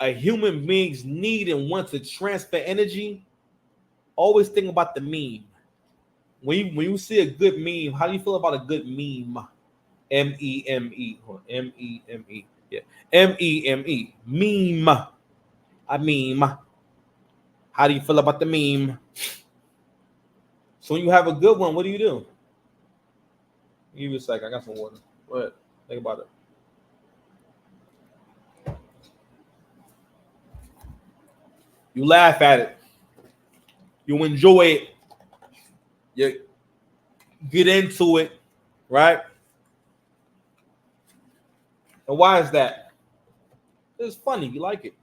a human being's need and want to transfer energy, always think about the meme. When you see a good meme, how do you feel about a good meme? M-E-M-E. M-E-M-E. Yeah. M-E-M-E. Meme. A meme. How do you feel about the meme? So when you have a good one, what do you do? Give me a second. I got some water. Go ahead. Think about it. You laugh at it. You enjoy it. You get into it, right? And why is that? It's funny. You like it.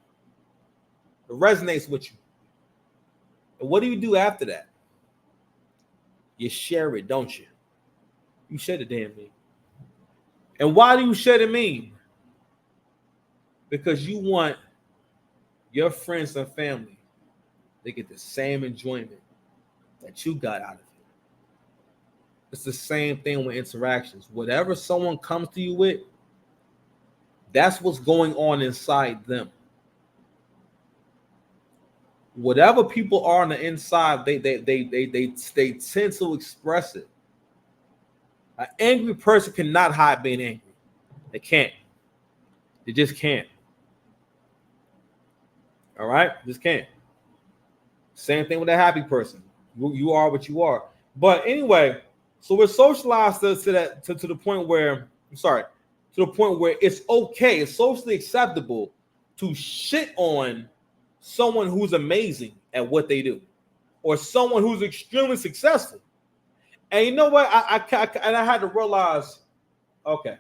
It resonates with you. And what do you do after that? You share it, don't you? You share the damn meme. And why do you share the meme? Because you want your friends and family to get the same enjoyment that you got out of it. It's the same thing with interactions. Whatever someone comes to you with, that's what's going on inside them. Whatever people are on the inside, they tend to express it. An angry person cannot hide being angry. They can't. They just can't. All right? Just can't. Same thing with a happy person. You are what you are. But anyway, so we're socialized to the point where, to the point where it's okay, it's socially acceptable to shit on someone who's amazing at what they do, or someone who's extremely successful. And you know what? I had to realize, okay,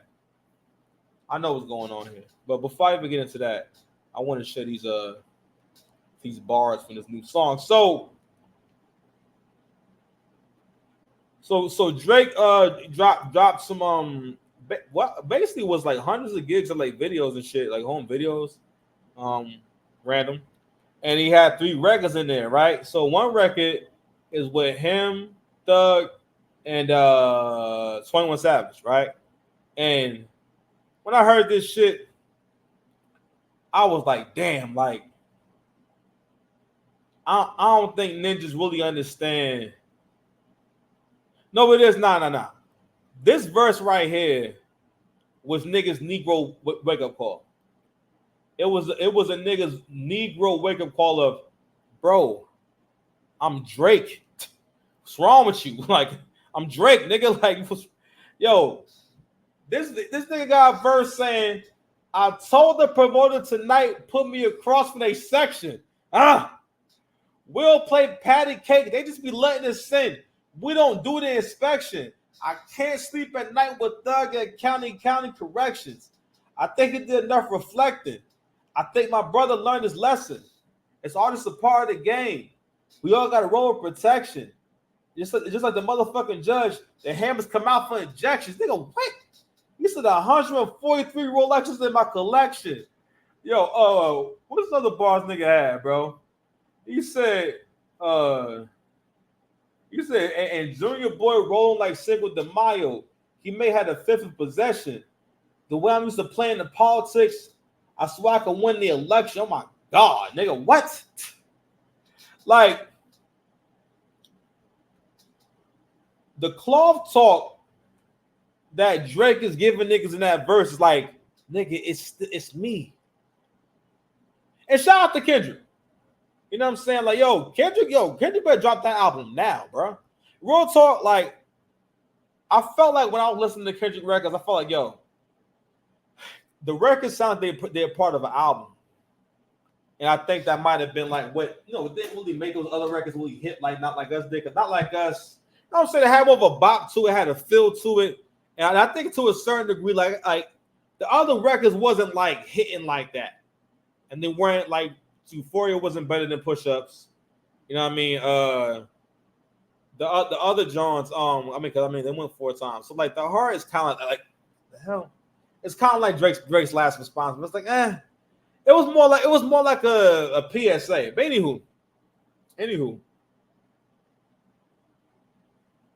I know what's going on here. But before I even get into that, I want to share these bars from this new song. So Drake dropped some what basically was like hundreds of gigs of like videos and shit, like home videos, random. And he had 3 records in there, right? So one record is with him, Thug, and 21 Savage, right? And when I heard this shit, I was like, damn, like I don't think ninjas really understand. No, it is nah. This verse right here was niggas Negro wake up call. It was a nigga's Negro wake up call of, bro, I'm Drake. What's wrong with you? Like, I'm Drake, nigga. Like, yo, this nigga got a verse saying, I told the promoter tonight, put me across from a section. We'll play patty cake. They just be letting us sin. We don't do the inspection. I can't sleep at night with Thug at county corrections. I think it did enough reflecting. I think my brother learned his lesson. It's all just a part of the game. We all got to roll with protection. Just like the motherfucking judge, the hammers come out for injections. Nigga, what? You said 143 Rolexes in my collection. Yo, what's other bars nigga had, bro? He said, and Junior Boy rolling like Cinco de Mayo. He may have a fifth of possession. The way I'm used to playing the politics, I swear I can win the election. Oh my God, nigga, what? Like, the cloth talk that Drake is giving niggas in that verse is like, nigga, it's me. And shout out to Kendrick. You know what I'm saying? Like, Kendrick better drop that album now, bro. Real talk, like, I felt like when I was listening to Kendrick records, I felt like, yo, the records sound like they're part of an album. And I think that might have been like what, they didn't really make those other records really hit like Not Like Us did. Cause Not Like Us, I don't say they had more of a bop to it, had a feel to it. And I think to a certain degree, like the other records wasn't like hitting like that. And they weren't like, Euphoria wasn't better than Push Ups. You know what I mean? The other Johns, they went 4 times. So like the heart is kind of like the hell. It's kind of like Drake's last response. But it's like, it was more like a PSA. But anywho,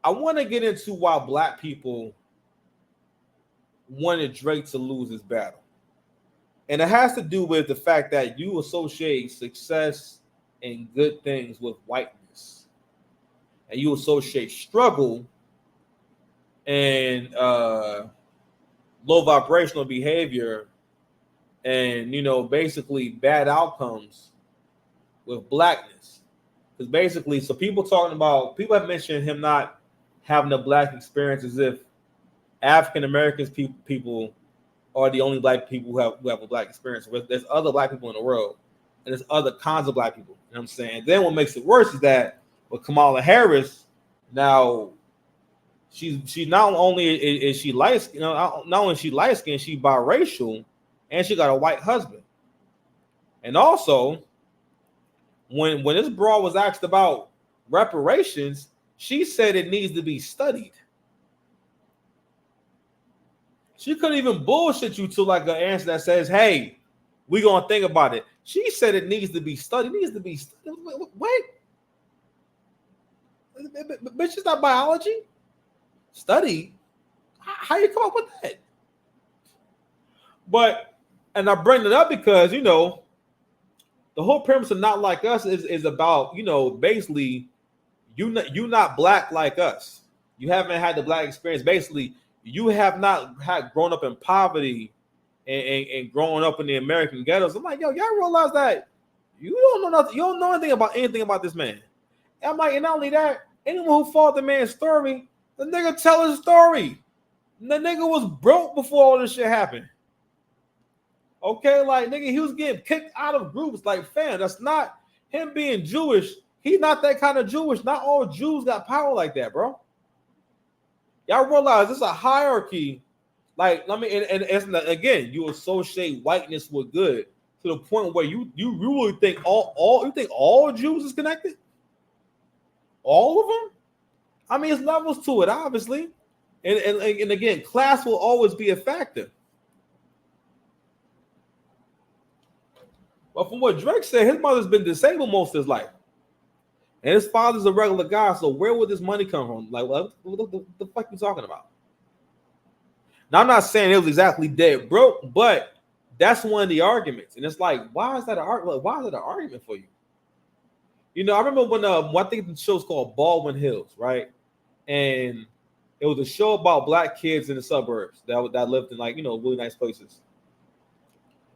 I want to get into why Black people wanted Drake to lose his battle. And it has to do with the fact that you associate success and good things with whiteness, and you associate struggle and low vibrational behavior and basically bad outcomes with blackness. Because basically, so people have mentioned him not having a black experience as if African Americans people are the only black people who have a black experience. There's other black people in the world, and there's other kinds of black people. You know what I'm saying? And then what makes it worse is that with Kamala Harris, now she not only is she light, not only is she light skinned, she biracial, and she got a white husband. And also, when this broad was asked about reparations, she said it needs to be studied. She couldn't even bullshit you to like an answer that says, "Hey, we gonna think about it." She said it needs to be studied. It needs to be studied. Wait, bitch, it's not biology. Study? How you come up with that? But, and I bring it up because the whole premise of Not Like Us is about basically you not black like us. You haven't had the black experience. Basically, you have not had grown up in poverty and growing up in the American ghettos. I'm like, yo, y'all realize that you don't know nothing. You don't know anything about this man. And I'm like, and not only that, anyone who followed the man's story, the nigga tell his story. The nigga was broke before all this shit happened. Okay, like nigga, he was getting kicked out of groups. Like, fam, that's not him being Jewish. He's not that kind of Jewish. Not all Jews got power like that, bro. Y'all realize there's a hierarchy. Like, I mean, and again, you associate whiteness with good to the point where you really think all Jews is connected? All of them? I mean, it's levels to it, obviously. And again, class will always be a factor. But from what Drake said, his mother's been disabled most of his life. And his father's a regular guy, so where would this money come from? Like, what the fuck are you talking about? Now, I'm not saying it was exactly dead broke, but that's one of the arguments. And it's like, why is that an argument? Why is it an argument for you? I remember when I think the show's called Baldwin Hills, right? And it was a show about black kids in the suburbs that lived in really nice places.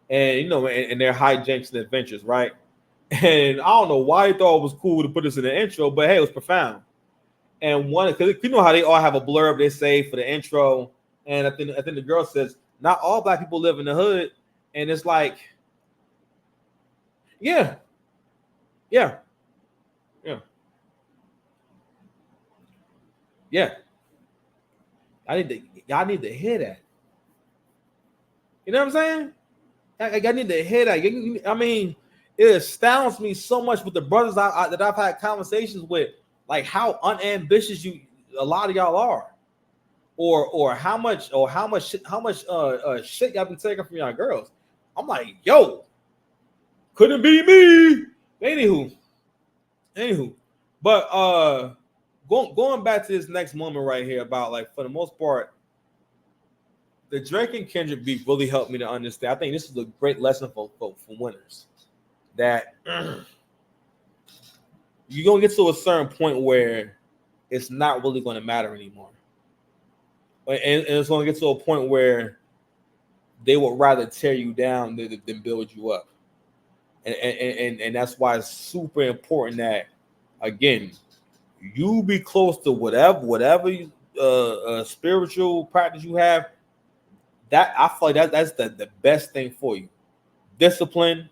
And and their hijinks and adventures, right? And I don't know why he thought it was cool to put this in the intro, but hey, it was profound. And one, because you know how they all have a blurb they say for the intro, and I think the girl says, "Not all black people live in the hood," and it's like, yeah. I need to hear that. You know what I'm saying? I need to hear that. I mean, it astounds me so much with the brothers that I've had conversations with, like how unambitious a lot of y'all are, or how much shit y'all be taking from y'all girls. I'm like, yo, couldn't be me. Anywho, but going back to this next moment right here about, like, for the most part, the Drake and Kendrick beat really helped me to understand. I think this is a great lesson for winners. That you're going to get to a certain point where it's not really going to matter anymore. And it's going to get to a point where they would rather tear you down than build you up. And that's why it's super important that, again, you be close to whatever spiritual practice you have. That I feel like that's the best thing for you. Discipline,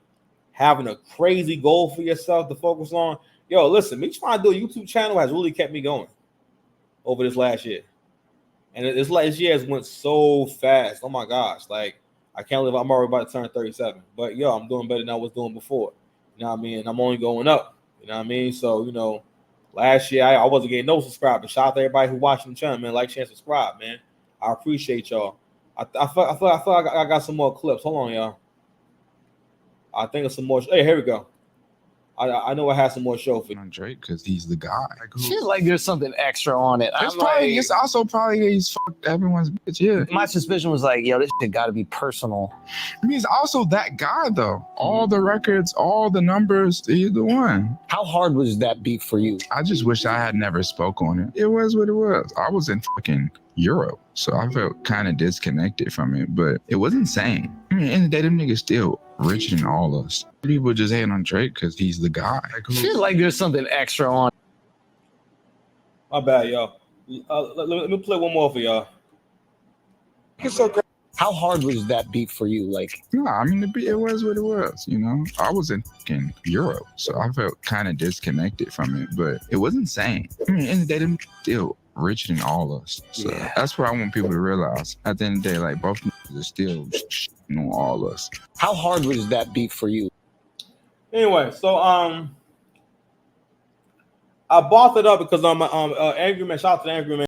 having a crazy goal for yourself to focus on. Yo, listen, me trying to do a YouTube channel has really kept me going over this last year. And this last year has went so fast. Oh my gosh. Like, I can't believe I'm already about to turn 37. But yo, I'm doing better than I was doing before. You know what I mean? And I'm only going up. You know what I mean? So, last year I wasn't getting no subscribers. Shout out to everybody who watching the channel, man. Like, share, subscribe, man. I appreciate y'all. I feel like I got some more clips. Hold on, y'all. I think of some more. Hey, here we go. I know I have some more show for you. On Drake because he's the guy. Feels like there's something extra on it. It's also probably he's fucked everyone's bitch. Yeah. My suspicion was like, yo, this shit got to be personal. I mean, he's also that guy though. All the records, all the numbers, he's the one. How hard was that beat for you? I just wish I had never spoke on it. It was what it was. I was in fucking Europe, so I felt kind of disconnected from it, but it was insane. I mean, in the day, them niggas still richer than all us. People just hating on Drake because he's the guy. Feels like there's something extra on. My bad, y'all. Let me play one more for y'all. It's so crazy. How hard was that beat for you? Like, I mean, it was what it was, you know? I was in fucking Europe, so I felt kind of disconnected from it, but it was insane. I mean, in the day, them still richer than all us. So that's what I want people to realize. At the end of the day, like, both are still on all us. How hard was that beat for you? Anyway, so I bought it up because I'm Angry Man. Shout out to the Angry Man.